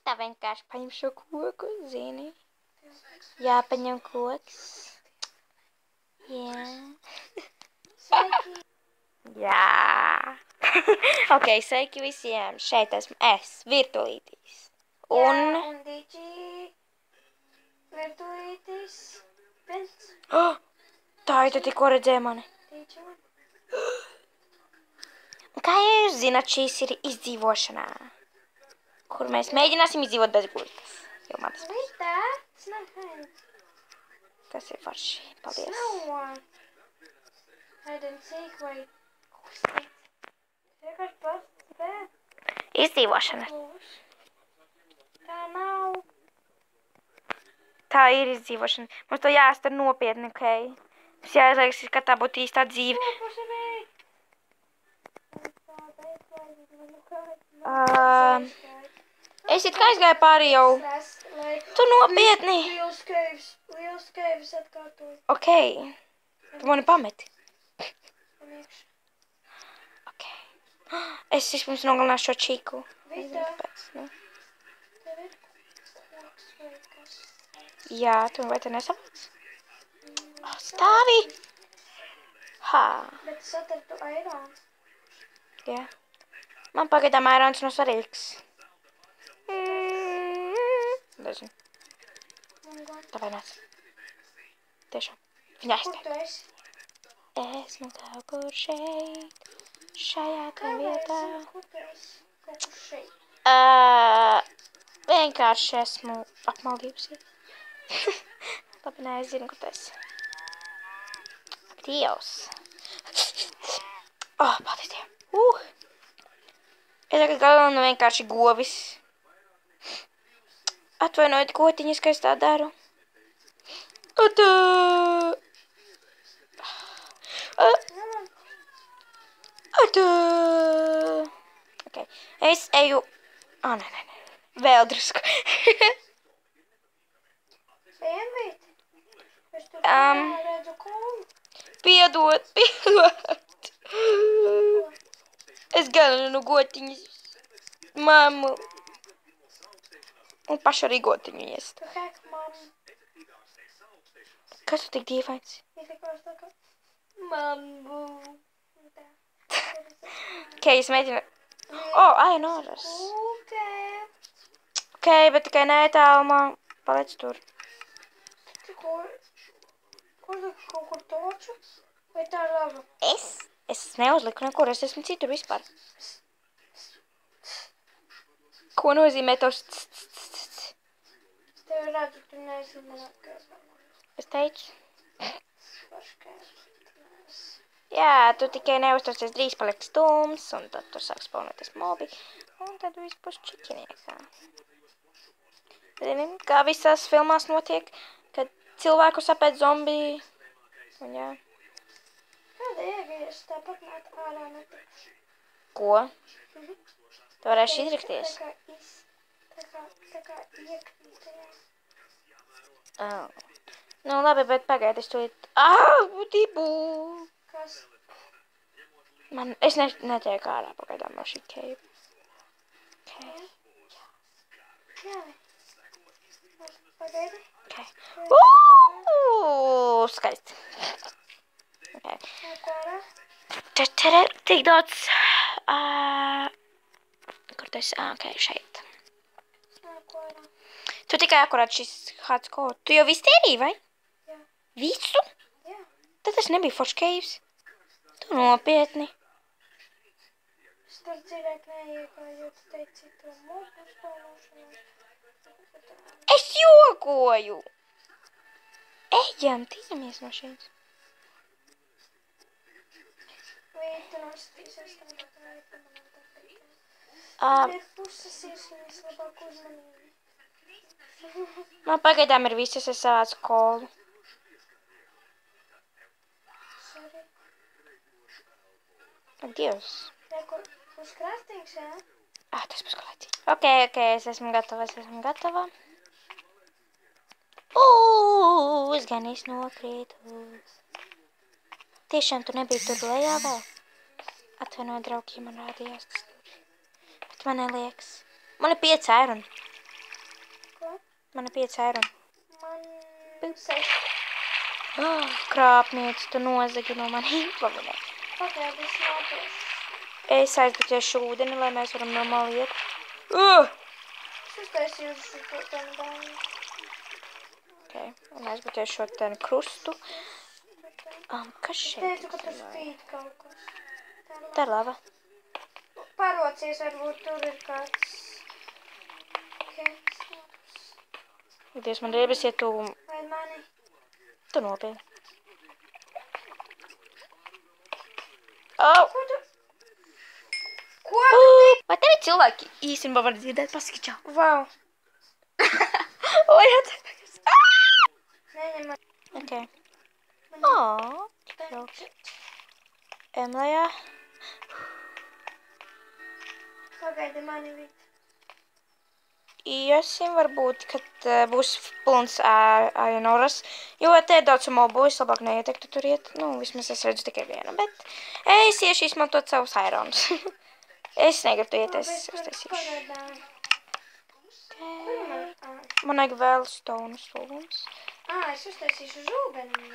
Tā vienkārši paņem šo koku, zini. Jāpaņem koks. Jā. Jā. Ok, sveiki visiem. Šeit esmu es, Virtulītis. Un... Jā, un Digi Virtulītis. Oh, tā ir tikko redzēja mani. Digi man. Kā jūs zināt, šīs ir izdzīvošanā, kur mēs mēģināsim izdzīvot bez gultas. Jo man tas Wait, that's not hide. Tas ir forši. Paldies. No. Hide and seek, wait. Vienkārši pats spēt. Izdzīvošana. Tā nav. Tā ir izdzīvošana. Mums to jāstar nopietni, ok? Mums jāizliekas, ka tā būtu īstā dzīve. Es it kā aizgāju pāri jau. Tu nopietni. Liels keivs atkārtoju. Ok. Tu mani pameti. Ok. Es vispirms nogalināšu šo čīku. Vita. Pēc, nu. Tev ir koks vai kas? Jā, tu vai te nesaprats? Stāvi. Ha. Bet es atradu aironu. Jā. Man pagaidām airons nav svarīgs. Nezinu. Tāpēc nāc. Tiešām. Viņa Kur aiztiek. tu esi? Esmu kaut kur šeit. Šajā te vietā. Kur tu esi? Kaut kur šeit. Vienkārši esmu apmaldījusies. Labi, nē, es zinu, kur tu esi. Dievs. Oh, paldies Dievam. Es tagad galvenu vienkārši govis. Atvainojiet, gotiņas, ka es tā daru. Atā! Atā! Ok, es eju... Nē. Vēl drusku. Vienvīt? Es tur redzu kolu. Piedod. Es galvenu gotiņas. Mammu. Un pašu arī gotiņu iest. Tu hek, mamma. Kas tu tik dīvains? Izlikās tā kā... Mambu. Tā. Ok, es mēģinu... Noras. Ok, bet tikai netālumā. Paliec tur. Kur tu kaut kur toču? Vai tā ir laba? Es neuzliku nekur, es esmu citur vispār. Ko nozīmē tos Es tevi redzu, tu nezinu man atkārt. Es teicu. Paškēs. Jā, tu tikai neuztraucies, drīz paliks stums, un tad tur sāks spawnoties mobi. Un tad viss būs čiķiniekā. Zini, kā visās filmās notiek, kad cilvēku sapēt zombiji. Un jā. Kāda ievies? Tāpat nāt ārā netikšu. Ko? Tu varēši izrikties. Tā kā iekrīt tajā. Nu, labi, bet pagaidi, es tūlīt... Būtību! Kas? Es netieku ārā pagaidām no šī keiva. Ok. Jā. Pagaidi. Ok. Skaisti. Ok. Nāk ārā. Tik daudz... Kur tu esi? Ok, šeit. Nāk ārā. Tu tikai akurāt šis hāds kodu. Tu jau visu tērīji, vai? Jā. Visu? Jā. Tad tas nebija foršs keivs. Tu nopietni. Es tur dziļāk neiegāju, jo tu teici to mūsu spēlēšanos. Es jokoju! Ejam, tīzamies no šeit. Vai tu nostīsies tam tā pamanām? Ir puses iesviņas labāk uzmanīgi. Man pagaidām ir visas, es savācu kolu. Sorry. Ak, Dievs. Rekur, uz krāstīgs, jā? Tas būs kolēķi. Ok, es esmu gatava. Es gan nokrītu. Tiešām tu nebija tur lejā vēl? Atvainojiet, draugi, man rādījās tas tur. Bet man neliekas. Man ir 5 aironi. Man ir 5 eiro. Man 6. Krāpniec, tu nozagi no maniem. Labi, Pagaid, es nopiešu. es aizbuķēšu ūdeni, lai mēs varam normāli iet. Es uztaisīju šo tēnu bāņu. Ok, un aizbuķēšu šo ten krustu. Kas Es šeit? teicu, ka tur spīd kaut kas. Tā ir lava. Parocies, varbūt tur ir kāds. Dievs, man riebas, ja tu Vai mani? nopietni. Au! Ko tu? Ko tu? Vai tevi cilvēki īstenībā var dzirdēt? Pasaki čau. Vau. Oi, atceries. Neņem man. Ok. Jauks. Emlējā. Pagaidi mani vīt. Iesim varbūt, kad būs pilns ainoras, jo te ir daudz mobu, es labāk neietektu tur iet. Nu, vismaz es redzu tikai vienu, bet es iešu izmantot savus aironus. Es negribu iet, es uztaisīšu. Pagaidām. Man vajag vēl stonu stūlums. Es uztaisīšu žūbeni.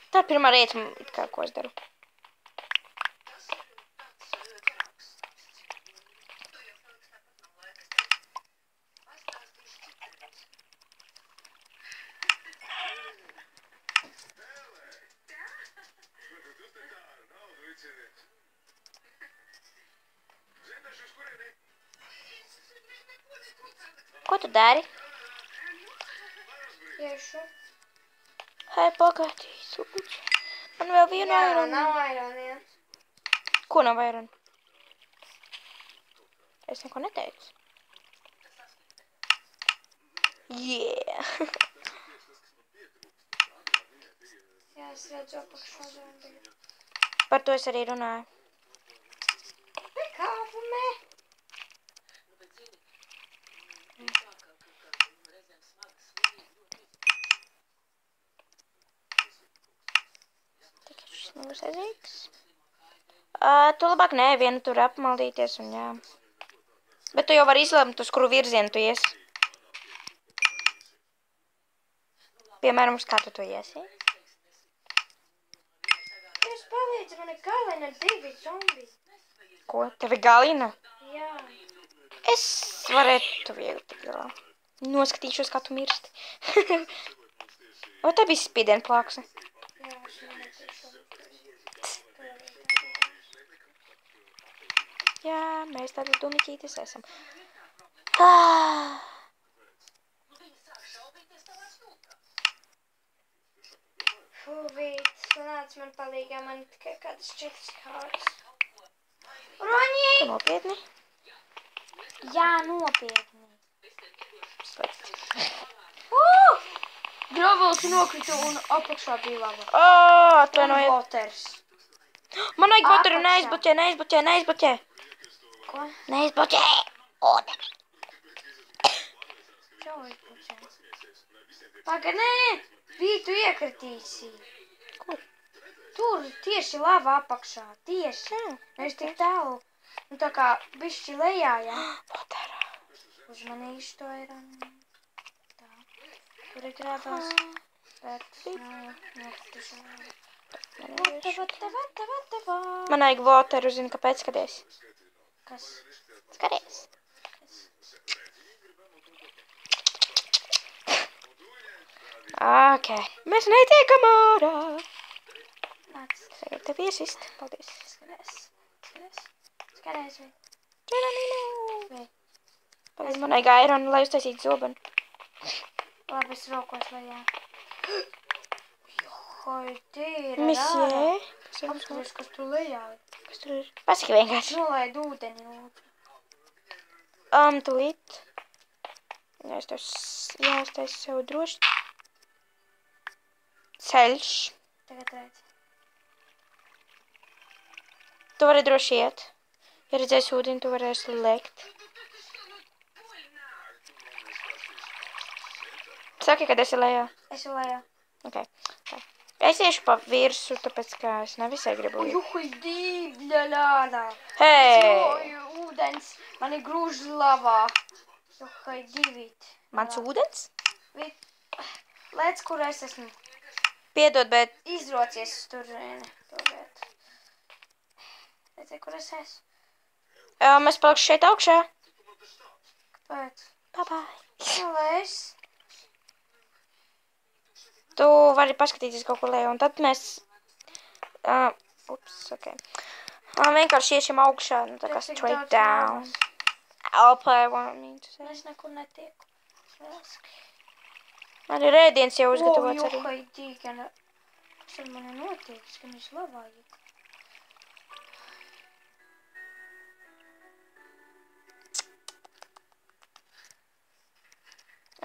Tā ir pirmā reita, kā ko es daru. Ko tu dari? Iešu. Hei, pagaidīs, lūdzu. Man vēl vienu aironu. Nav aironiem. Ko nav aironu? Es neko neteicu. Yeah! Jā, es redzu apakšā zombiju. Par to es arī runāju. Kāpumē? Tikai šis nav sazīgs. Tu labāk nē, vienu tur apmaldīties un jā. Bet tu jau vari izlemt, uz kuru virzienu tu iesi. Piemēram, uz kā tu iesi. Es palīdzu, man ir galina 2 zombi. Ko? Tevi galina? Jā. Es varētu viegli tik galā. Noskatīšos, kā tu mirsti. Vai tā bija spīdienu plāksne? Jā, es netīšu. Jā, mēs tādi dumiķītis esam. Vīt, nāc man palīgā, man tikai kādas 4 kārtas. Roņī! Tu nopietni? Jā, nopietni. Slikti. Gravels nokrita un apakšā bija lava. Atvainojiet. Waters. Man vajag boteru, Apakšā. neizbuķē. Ko? Neizbuķē. Čau, izbučē. Paga, nē! Vīt, tu iekritīsi. Kur? Tur, tieši lava apakšā. Tieši. Nevis tik tālu. Nu tā kā bišķi lejā, jā. Boterā. Uzmanīšu to ir. Tā. Tur ir grābās. Bet, nokrituši. Vata. Man vajag boteru, zini, kāpēc skaties. Kas? Skaties. Ok. Mēs netiekam ārā. Nāc. Tagad tev iesist. Paldies. Skaties, vai. Čeranino. Paldies, man vajag aironu, lai uztaisītu zobenu. Labi, es rokos lejā. Hoi, tīra. Misjē. Apskaties, kas tu lejā. Kas tur ir? Pasaki vienkārši. Nolaid ūdeni, lūdzu. Tūlīt. Jāuztais sev droši. Ceļš. Tagad redz. Tu vari droši iet. Ja redzēsi ūdeni, tu varēsi lekt. Saki, kad esi lejā. Es jau lejā. Ok. Tā. Es iešu pa virsu, tāpēc, ka es nevisai gribu iet. Juhui, dīvļa lādā. Hei! ūdens, mani grūž lavā. Johai divīt. Mans ūdens? Lēc, kur es esmu. Piedod, bet... Izrocies tur, to vietu. Redzēji, kur es esmu. Mēs palikšu šeit augšā. Kāpēc? Bye. Lēs. Tu vari paskatīties kaut kur lejā, un tad mēs... ok. Vienkārši iešam augšā, nu tā kā straight down. Alpā, I mean to say. Es nekur netieku. Man ir ēdiens jau uzgatavots arī. Johai dīgana. Kas ar mani notiek? Skan es lavā iek.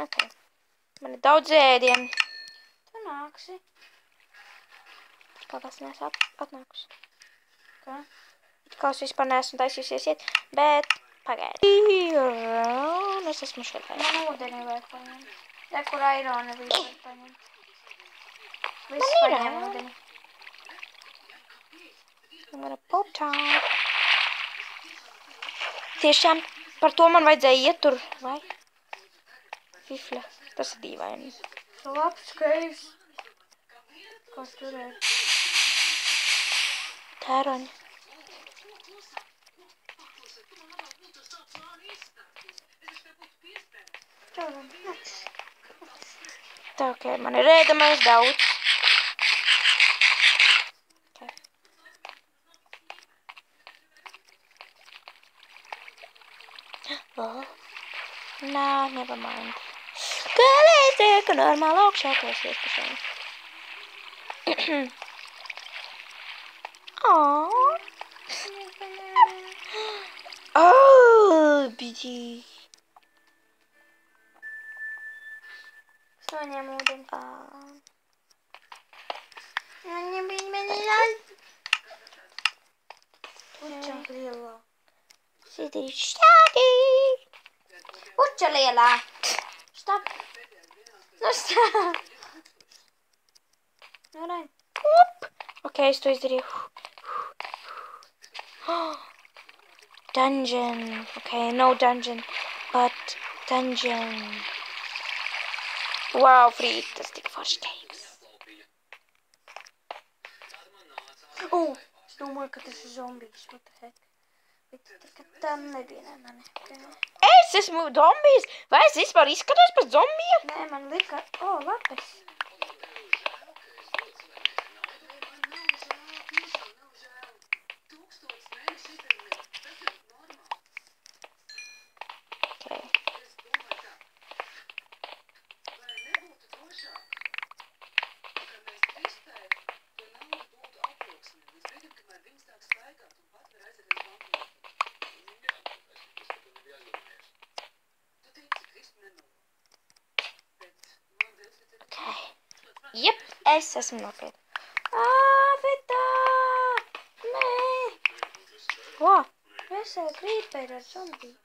Ok. Man ir daudz ēdienu. Tu nāksi. Kā kas neesmu atnākusi. Kā? Kā es vispār neesmu taisījusies iet, bet pagaidi. Un es esmu šeit. Man ūdeni vajag paņemt. Te, kur airona bija var paņemt. Viss Man ir paņem airona. ūdeni. I'm gonna pop time. Tiešām par to man vajadzēja iet tur, vai? Fifle, tas ir dīvaini. Labs keivs. Kas tur ir? Tēroņi. Tā, ok, man ir ēdamais daudz. Okay. Oh. Nah, never mind. Galēs tieku normāli augšā, klausies pa šeit. Aww. Oh, bidī. Es noņēmu ūdeni. Puča lielā. Sidi štādi. Puča lielā. Stop. Nu stop. Nu, nē. Ok, es to izdarīju. Dungeon. Ok, no dungeon, but dungeon. Wow, Frīd, tas tik forši teiks. Es domāju, ka tas ir zombijs. What the heck? Bet tā nebija, ne mani. Es esmu zombijs? Vai es vispār izskatos pēc zombija? Nē, man lika... lapes. Okay. Jep, es esmu nopietni. Vitā! Nē! Ko? Es creeper ar zombiju.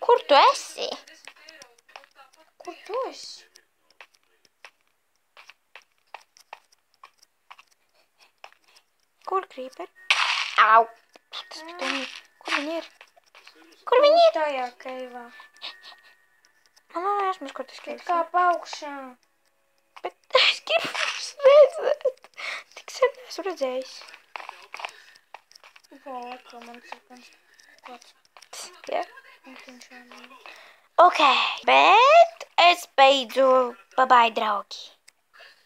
Kur tu esi? Kur tu esi? Kur creeper? Au! Tas pat viņi. Kur viņi ir? Kur viņi ir? Tajā keivā. Man nav jāsmas, kur tas Bet keivs kā ir. paukšā. Bet es gribu redzēt. Tik sen esmu redzējis. Ko man sakans. Kāds. Ja? Viņš jau Ok, bet es beidzu. Bye bye, draugi.